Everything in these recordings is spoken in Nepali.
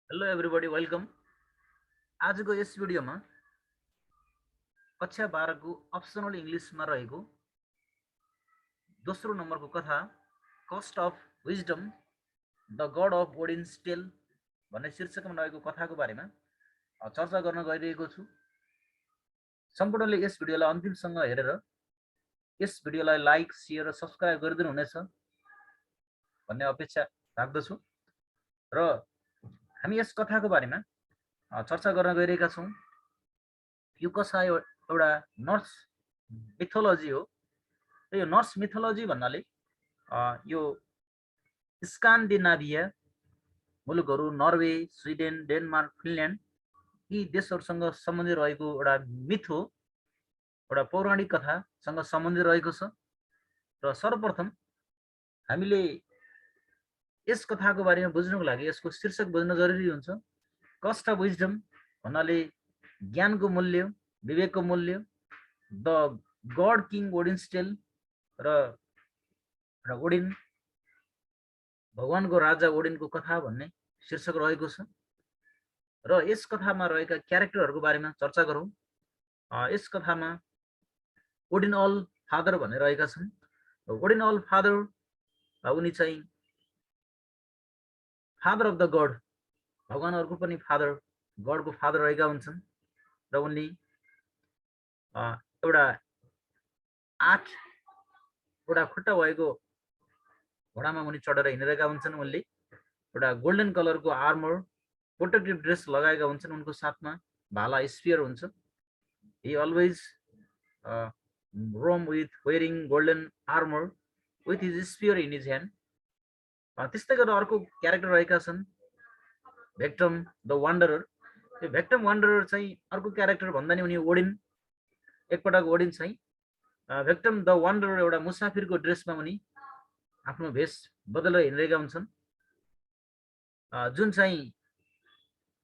Hello everybody welcome. आजको यस भिडियोमा कक्षा 12 को अप्सनल इङ्ग्लिसमा रहेको दोस्रो नम्बरको कथा cost of wisdom the god of Odin's tale भन्ने शीर्षकमा रहेको कथाको बारेमा चर्चा गर्न गइरहेको छु। सम्पूर्णले यस भिडियोलाई अन्तिमसँग हेरेर यस भिडियोलाई लाइक शेयर र सब्स्क्राइब गरिदिनु हुनेछ भन्ने अपेक्षा राख्दछु र हामी यस कथाको बारेमा चर्चा गर्न गइरहेका छौँ। यो कथा एउटा नर्स मिथोलोजी हो र यो नर्स मिथोलोजी भन्नाले यो स्कान्डिनाभिया मुलुकहरू नर्वे, स्विडेन, डेनमार्क, फिनल्यान्ड यी देशहरूसँग सम्बन्धित रहेको एउटा मिथ हो, एउटा पौराणिक कथासँग सम्बन्धित रहेको छ। र सर्वप्रथम हामीले यस कथाको बारेमा बुझ्नको लागि यसको शीर्षक बुझ्न जरुरी हुन्छ। कस्ट अफ विजडम भन्नाले ज्ञानको मूल्य, विवेकको मूल्य, द गड किङ ओडिन्स टेल र ओडिन भगवानको राजा ओडिनको कथा भन्ने शीर्षक रहेको छ। र यस कथामा रहेका क्यारेक्टरहरूको बारेमा चर्चा गरौँ। यस कथामा ओडिन अल फादर भन्ने रहेका छन्। ओडिन अल फादर उनी चाहिँ फादर अफ द गड, भगवानहरूको पनि फादर, गडको फादर रहेका हुन्छन् र उनले एउटा 8वटा खुट्टा भएको घोडामा उनी चढेर हिँडिरहेका हुन्छन्। उनले एउटा गोल्डन कलरको आर्मर प्रोटेक्टिभ ड्रेस लगाएका हुन्छन्। उनको साथमा भाला स्पियर हुन्छ। He always roam with wearing golden armour with his spear in his hand. त्यस्तै गरेर अर्को क्यारेक्टर रहेका छन् भेक्टम द वान्डरर। यो भेक्टम वान्डरर चाहिँ अर्को क्यारेक्टर भन्दा नि उनी ओडिन, एकपटक ओडिन चाहिँ भेक्टम द वान्डरर एउटा मुसाफिरको ड्रेसमा उनी आफ्नो भेष बदलेर हिँडिरहेका हुन्छन्। जुन चाहिँ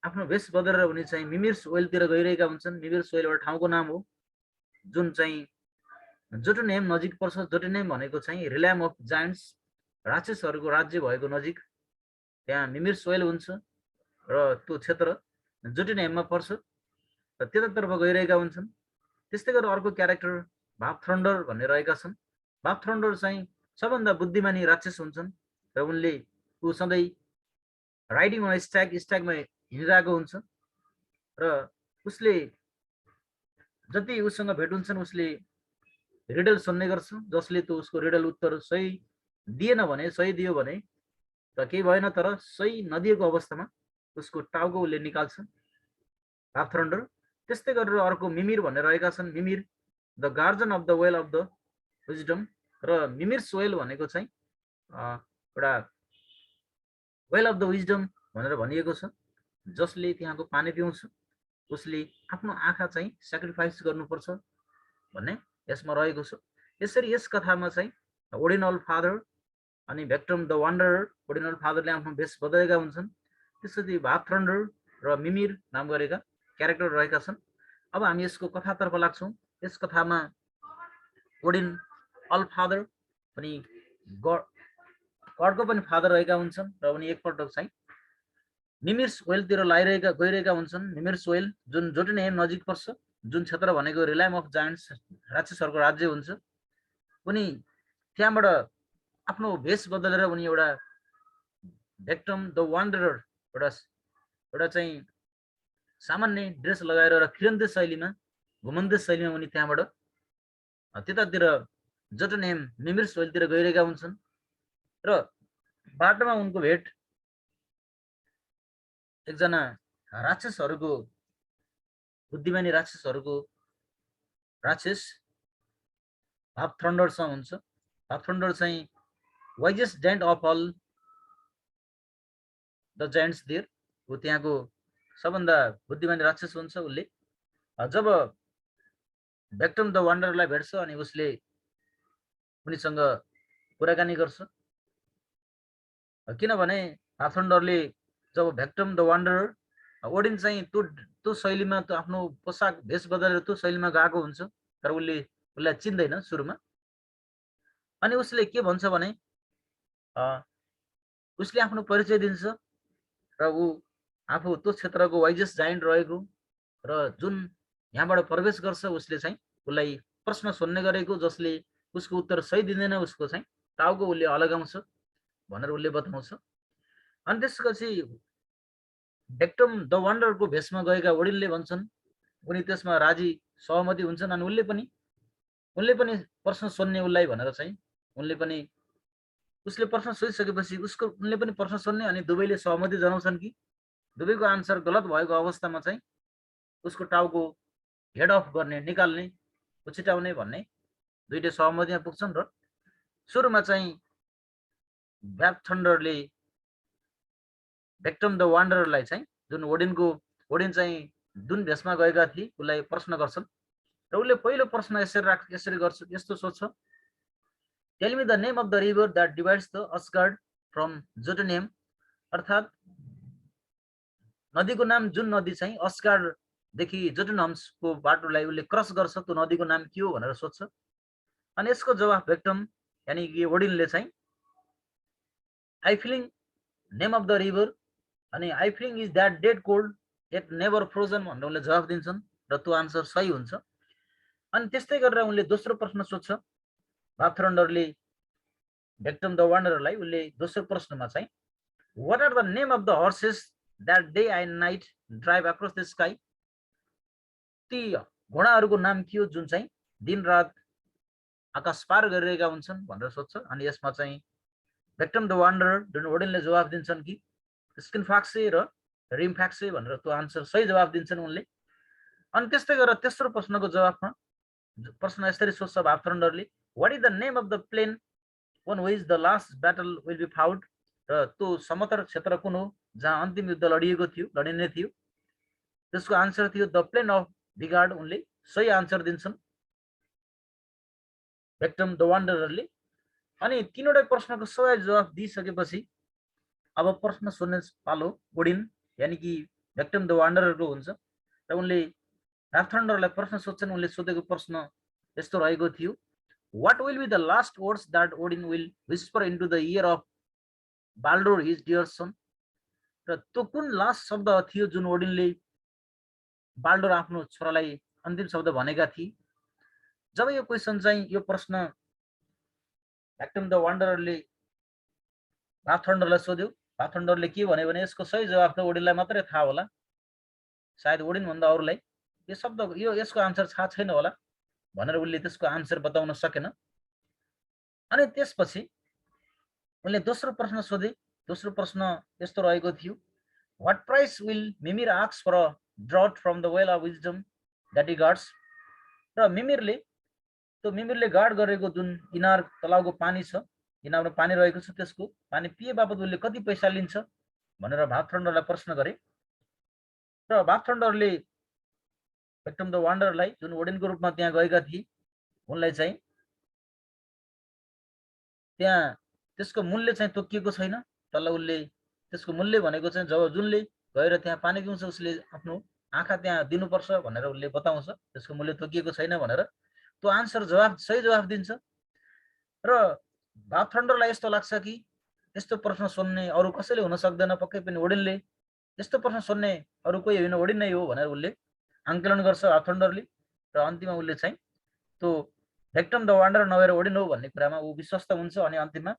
आफ्नो भेष बदलेर उनी चाहिँ मिमिर्स ओइलतिर गइरहेका हुन्छन्। मिमिर्स ओइल एउटा ठाउँको नाम हो जुन चाहिँ जोटुनहेम नजिक पर्छ। जोटुनहेम भनेको चाहिँ रिल्याम अफ जायन्ट्स, राक्षसहरूको राज्य भएको नजिक त्यहाँ मिमिर्स ओइल हुन्छ र त्यो क्षेत्र जोटुनहेममा पर्छ र त्यतातर्फ गइरहेका हुन्छन्। त्यस्तै गरेर अर्को क्यारेक्टर भापथ्रन्डर भन्ने रहेका छन्। भापथ्रन्डर चाहिँ सबभन्दा बुद्धिमानी राक्षस हुन्छन् र उनले सधैँ राइडिङ अन स्ट्यागमा हिँडिरहेको हुन्छ र उसले जति उसँग भेट हुन्छन् उसले रिडल सुन्ने गर्छ, जसले त्यो उसको रिडल उत्तर सही दिएन भने, सही दियो भने त केही भएन, तर सही नदिएको अवस्थामा उसको टाउको उसले निकाल्छ भापथ्रन्डर। त्यस्तै गरेर अर्को मिमिर भन्ने रहेका छन्। Mimir the guardian of the well of the wisdom र मिमिर्स वेल भनेको चाहिँ एउटा वेल अफ द विजडम भनेर भनिएको छ। जसले त्यहाँको पानी पिउँछ उसले आफ्नो आँखा चाहिँ सेक्रिफाइस गर्नुपर्छ भन्ने यसमा रहेको छ। यसरी यस कथामा चाहिँ ओडिन अल फादर अनि भेक्टम द वान्डरर, ओडिन अल फादरले आफ्नो भेष बदलेका हुन्छन्। त्यसपछि भापथ्रन्डर र मिमिर नाम गरेका क्यारेक्टर रहेका छन्। अब हामी यसको कथातर्फ लाग्छौँ। यस कथामा ओडिन अल फादर पनि गडको पनि फादर रहेका हुन्छन् र उनी एकपल्ट चाहिँ मिमिर्स वेलतिर गइरहेका हुन्छन्। मिमिर्स वेल जुन जोटुनहेम नजिक पर्छ, जुन क्षेत्र भनेको रिल्याम अफ जायन्ट्स, राक्षसहरूको राज्य हुन्छ। उनी त्यहाँबाट आफ्नो भेष बदलेर उनी एउटा भेक्टम द वान्डरर एउटा चाहिँ सामान्य ड्रेस लगाएर र फिरन्ते शैलीमा, घुमन्ते शैलीमा उनी त्यहाँबाट त्यतातिर जोटुनहेम मिमिर्स वेलतिर गइरहेका हुन्छन् र बाटोमा उनको भेट एकजना राक्षसहरूको, बुद्धिमानी राक्षसहरूको राक्षस भापथ्रन्डरसँग हुन्छ। भापथ्रन्डर चाहिँ wisest giant of all the giants there, ऊ त्यहाँको सबभन्दा बुद्धिमानी राक्षस हुन्छ। उसले जब भेक्टम द वान्डररलाई भेट्छ अनि उसले उनीसँग कुराकानी गर्छ, किनभने भापथ्रन्डरले जब भेक्टम द वान्डरर, ओडिन चाहिँ त्यो शैलीमा त्यो आफ्नो पोसाक भेष बदलेर त्यो शैलीमा गएको हुन्छ, तर उसलाई चिन्दैन सुरुमा। अनि उसले के भन्छ भने उसले आफ्नो परिचय दिन्छ र ऊ आफू त्यो क्षेत्रको वाइजेस्ट जाइन्ट रहेको र जुन यहाँबाट प्रवेश गर्छ उसले चाहिँ उसलाई प्रश्न सोध्ने गरेको, जसले उसको उत्तर सही दिँदैन उसको चाहिँ टाउको उसले अलगाउँछ भनेर उसले बताउँछ। अनि त्यसपछि भेक्टम द वान्डरको भेषमा गएका वडिलले भन्छन्, उनी त्यसमा राजी सहमति हुन्छन् अनि उनले पनि प्रश्न सोध्ने उसलाई भनेर चाहिँ उसले प्रश्न सोधिसकेपछि उनले पनि प्रश्न सोध्ने अनि दुवैले सहमति जनाउँछन् कि दुवैको आन्सर गलत भएको अवस्थामा चाहिँ उसको टाउको हेड अफ गर्ने, निकाल्ने, उछिटाउने भन्ने दुईटै सहमतिमा पुग्छन्। र सुरुमा चाहिँ ब्याक थन्डरले भेक्टम द वान्डररलाई चाहिँ जुन ओडिन चाहिँ जुन भेषमा गएका थिए उसलाई प्रश्न गर्छन् र उसले पहिलो प्रश्न यसरी गर्छ, यस्तो सोध्छ, tell me the name of the river that divides the Asgard from Jotunheim, अर्थात नदीको नाम जुन नदी चाहिँ अस्गार्डदेखि जोटुनम्सको बाटोलाई उसले क्रस गर्छ त्यो नदीको नाम के हो भनेर सोध्छ। अनि यसको जवाफ भेक्टम यानी कि ओडिनले चाहिँ आई फिलिङ नेम अफ द रिभर अनि आई फिलिङ is that dead cold at never frozen भनेर उनले जवाफ दिन्छन् र त्यो आन्सर सही हुन्छ। अनि त्यस्तै गरेर उनले दोस्रो प्रश्न सोध्छ, भाथरन्डरले भेक्टम द वान्डररलाई उसले दोस्रो प्रश्नमा चाहिँ what are the name of the horses that day and night drive across the sky, ती घोडाहरूको नाम के हो जुन चाहिँ दिन रात आकाश पार गरिरहेका हुन्छन् भनेर सोध्छ। अनि यसमा चाहिँ भेक्टम द वान्डरर जुन ओडिनले जवाफ दिन्छन् कि स्किनफाक्से र रिमफाक्से भनेर त्यो आन्सर सही जवाफ दिन्छन् उनले। अनि त्यस्तै गरेर तेस्रो प्रश्नको जवाफमा प्रश्न यसरी सोध्छ भाथरन्डरले, what is the name of the plain on which the last battle will be fought, र त्यो समतल क्षेत्र कुन हो जहाँ अन्तिम युद्ध लडिने थियो, त्यसको आन्सर थियो द प्लेन अफ भिगार्ड। उनले सही आन्सर दिन्छन् भेक्टम द वान्डररले। अनि तीनवटै प्रश्नको सही जवाफ दिइसकेपछि अब प्रश्न सोध्ने पालो ओडिन यानी कि भेक्टम द वान्डररको हुन्छ र उनले भाथरन्डरलाई प्रश्न सोध्छन्। उनले सोधेको प्रश्न यस्तो रहेको थियो, what will be the last words that Odin will whisper into the ear of Baldur his dear son, र त्यो कुन लास्ट शब्द थियो जुन ओडिनले बाल्डोर आफ्नो छोरालाई अन्तिम शब्द भनेका थिए। जब यो क्वेशन चाहिँ यो प्रश्न भेक्टम द वान्डररले भाथरन्डरलाई सोध्यो, भाथरन्डरले के भन्यो भने यसको सही जवाफ त ओडिनलाई मात्रै थाहा होला, सायद ओडिन भन्दा अरूलाई यो शब्द यसको आन्सर थाहा छैन होला भनेर उनले त्यसको आन्सर बताउन सकेन। अनि त्यसपछि उनले दोस्रो प्रश्न सोधे। दोस्रो प्रश्न यस्तो रहेको थियो, what price will Mimir ask for a draught from the well of wisdom that he guards, र मिमिरले गार्ड गरेको जुन इनार तलाउको पानी छ, इनारमा पानी रहेको छ, त्यसको पानी पिए बापत उसले कति पैसा लिन्छ भनेर भाथरन्डरलाई प्रश्न गरे। र भाथरन्डरले भेक्टम द वान्डररलाई जुन ओडिनको रूपमा त्यहाँ गएका थिए उनलाई चाहिँ त्यहाँ त्यसको मूल्य चाहिँ तोकिएको छैन, तर उसले त्यसको मूल्य भनेको चाहिँ जब जुनले गएर त्यहाँ पानी पिउँछ उसले आफ्नो आँखा त्यहाँ दिनुपर्छ भनेर उसले बताउँछ, त्यसको मूल्य तोकिएको छैन भनेर त्यो आन्सर सही जवाफ दिन्छ। र भाथरन्डरलाई यस्तो लाग्छ कि यस्तो प्रश्न सोध्ने अरू कसैले हुन सक्दैन, पक्कै पनि ओडिनले, यस्तो प्रश्न सोध्ने अरू कोही होइन ओडिन नै हो भनेर उसले आंकलन गर्छ भाथरन्डरले। र अन्तिममा उसले चाहिँ त्यो भेक्टम द वान्डरर नभएर ओडिन हो भन्ने कुरामा ऊ विश्वस्त हुन्छ। अनि अन्तिममा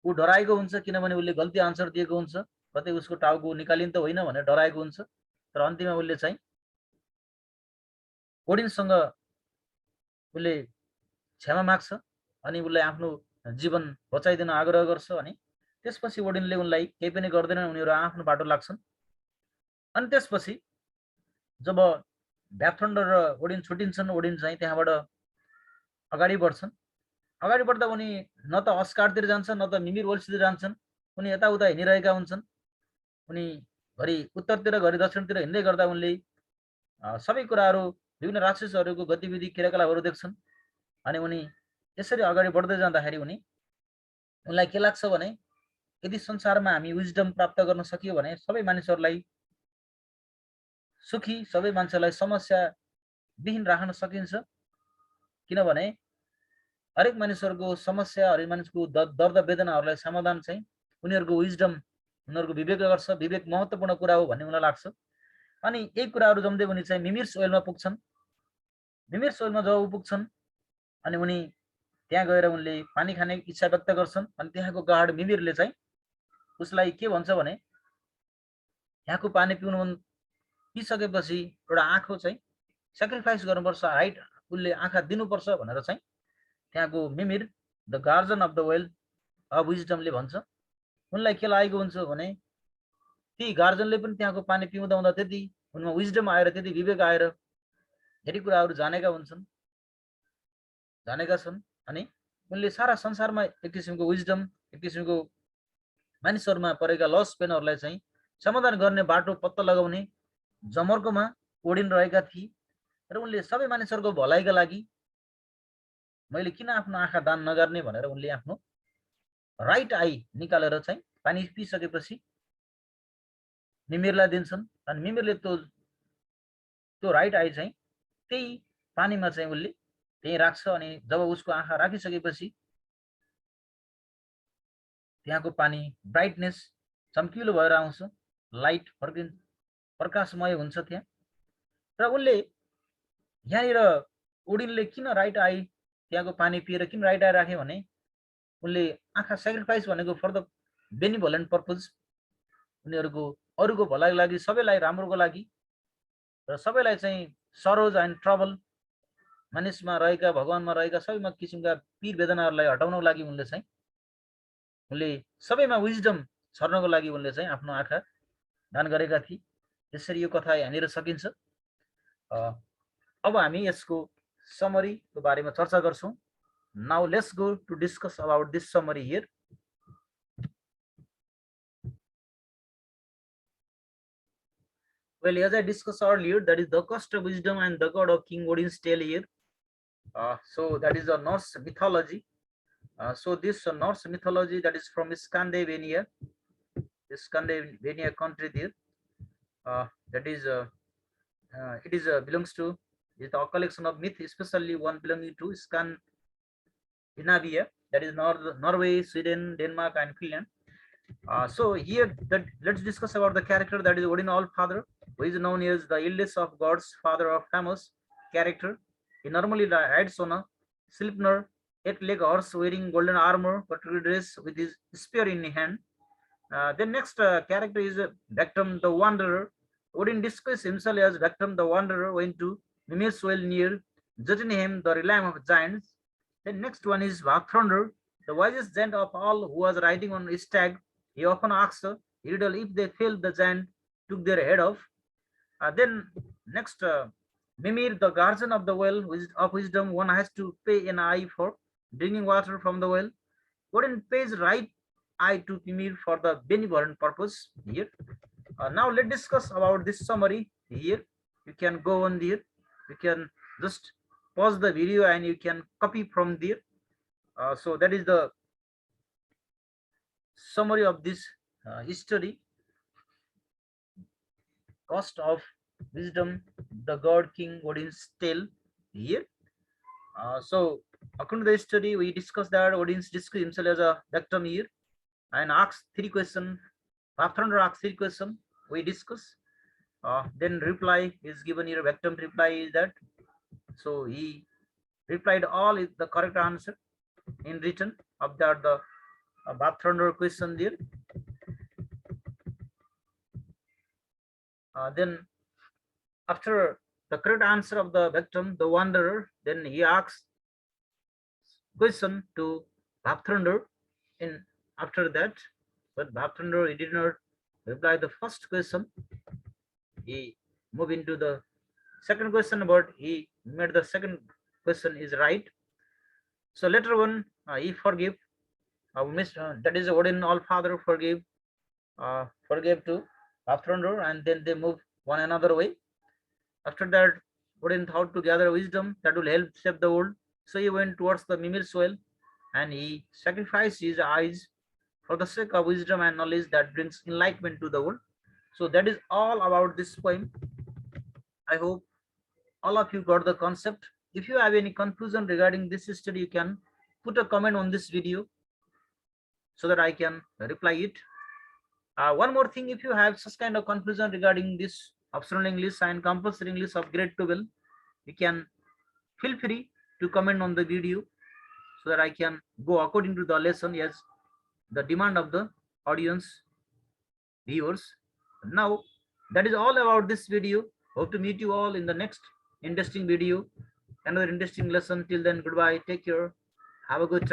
ऊ डराएको हुन्छ किनभने उसले गल्ती आन्सर दिएको हुन्छ, कतै उसको टाउको निकालिन त होइन भनेर डराएको हुन्छ। तर अन्तिममा उसले चाहिँ ओडिनसँग उसले क्षमा माग्छ अनि उसलाई आफ्नो जीवन बचाइदिन आग्रह गर्छ। अनि त्यसपछि ओडिनले उनलाई केही पनि गर्दैनन्, उनीहरू आफ्नो बाटो लाग्छन्। अनि त्यसपछि जब भाथरन्डर र ओडिन छुटिन्छन्, ओडिन चाहिँ त्यहाँबाट अगाडि बढ्छन्। अगाडि बढ्दा उनी न त अस्गार्डतिर जान्छन् न त मिमिर वेल्सतिर जान्छन्, उनी यताउता हिँडिरहेका हुन्छन्। उनी घरि उत्तरतिर घरि दक्षिणतिर हिँड्दै गर्दा उनले सबै कुराहरू विभिन्न राक्षसहरूको गतिविधि क्रियाकलापहरू देख्छन्। अनि उनी यसरी अगाडि बढ्दै जाँदाखेरि उनलाई के लाग्छ भने यदि संसारमा हामी विजडम प्राप्त गर्न सकियो भने सबै मानिसहरूलाई सुखी, सबै मान्छेलाई समस्या विहीन राख्न सकिन्छ, किनभने हरेक मानिसहरूको समस्या, हरेक मानिसको दर्द वेदनाहरूलाई समाधान चाहिँ उनीहरूको विजडम उनीहरूको विवेक गर्छ, विवेक महत्त्वपूर्ण कुरा हो भन्ने उनीलाई लाग्छ। अनि यही कुराहरू जम्दै उनी चाहिँ मिमिर्स ओइलमा पुग्छन्। मिमिर्स ओइलमा जब पुग्छन् अनि उनी त्यहाँ गएर उनले पानी खाने इच्छा व्यक्त गर्छन्। अनि त्यहाँको गार्ड मिमिरले चाहिँ उसलाई के भन्छ भने यहाँको पानी पिसकेपछि एउटा आँखो चाहिँ सेक्रिफाइस गर्नुपर्छ, राइट, उसले आँखा दिनुपर्छ भनेर चाहिँ त्यहाँको Mimir the guardian of the well of विजडमले भन्छ। उनलाई के लागेको हुन्छ भने ती गार्जियनले पनि त्यहाँको पानी पिउँदा हुँदा त्यति उनमा विजडम आएर, त्यति विवेक आएर धेरै कुराहरू जानेका छन्। अनि उनले सारा संसारमा एक किसिमको विजडम, एक किसिमको मानिसहरूमा परेका लस पेनहरूलाई चाहिँ समाधान गर्ने बाटो पत्ता लगाउने जमर्कोमा ओडिन रहेका थिए। र उनले सबै मानिसहरूको भलाइका लागि मैले किन आफ्नो आँखा दान नगर्ने भनेर उनले आफ्नो राइट आई निकालेर चाहिँ पानी पिसकेपछि मिमिरलाई दिन्छन्। अनि मिमिरले त्यो राइट आई चाहिँ त्यही पानीमा चाहिँ उसले त्यही राख्छ। अनि जब उसको आँखा राखिसकेपछि त्यहाँको पानी ब्राइटनेस चम्किलो भएर आउँछ, लाइट प्रकाशमय हुन्छ त्यहाँ। र उनले यहाँनिर ओडिनले किन राइट आई त्यहाँको पानी पिएर किन राइट आई राखे भने उनले आँखा सेक्रिफाइस भनेको फर द बेनिभोलेन्ट पर्पज, उनीहरूको अरूको भलाइको लागि, सबैलाई राम्रोको लागि र सबैलाई चाहिँ सरोज एन्ड ट्रबल मानिसमा रहेका, भगवानमा रहेका सबैमा किसिमका पीर वेदनाहरूलाई हटाउनको लागि उनले सबैमा विजडम छर्नको लागि उनले चाहिँ आफ्नो आँखा दान गरेका थिए। त्यसरी यो कथा यहाँनिर सकिन्छ। अब हामी यसको समरीको बारेमा चर्चा गर्छौं। Now let's go to discuss about this summary here. Well, as I discussed earlier, that is the cost of wisdom and the god of King Odin's tale here. So that is a Norse mythology. So this Norse mythology that is from Scandinavia, the Scandinavia country there. That is it is belongs to a collection of myth, especially one belonging to Scandinavia, that is Norway, Sweden, Denmark, and Finland. So here let's discuss about the character that is Odin Allfather, who is known as the eldest of gods, father of famous character. He normally rides on a Sleipnir, 8-legged horse wearing golden armor, particularly dressed with his spear in hand. The next character is Vectum the Wanderer. Odin disguised himself as Vectum the Wanderer went to Mimir's well near Jotunheim, the realm of giants. The next one is Vakthronder, the wisest giant of all, who was riding on a stag. He often asked a riddle. If they failed, the giant took their head off. Then next, Mimir, the guardian of the well of wisdom. One has to pay an eye for drinking water from the well. Odin pays right eye to Mimir for the benevolent purpose here. Now let's discuss about this summary here. You can go on there. You can just pause the video and you can copy from there. So that is the summary of this history. Cost of wisdom, the god King Odin's tale here. So according to the history, we discussed that Odin described himself as a victim here and asked 3 questions. After asked 3 questions, we discuss. Then reply is given here. Victim reply is that. So he replied all is the correct answer in written of that the Vakthronder question there. Then after the correct answer of the victim, the wanderer, then he asks question to Vakthronder. In after that, but Vakthronder he did not reply the first question. He moved into the second question, but he made the second question is right. So later on, he forgave. That is Odin Allfather forgave to Vakthronder, and then they move one another way. After that, Odin thought to gather wisdom that will help save the world. So he went towards the Mimir's well, and he sacrificed his eyes for the sake of wisdom and knowledge that brings enlightenment to the world. So that is all about this poem. I hope all of you got the concept. If you have any confusion regarding this history, you can put a comment on this video so that I can reply it. One more thing, if you have such kind of confusion regarding this optional English and compulsory English of grade 12, you can feel free to comment on the video so that I can go according to the lesson as the demand of the audience viewers. Now, that is all about this video. Hope to meet you all in the next interesting video, another interesting lesson. Till then, goodbye. Take care. Have a good time.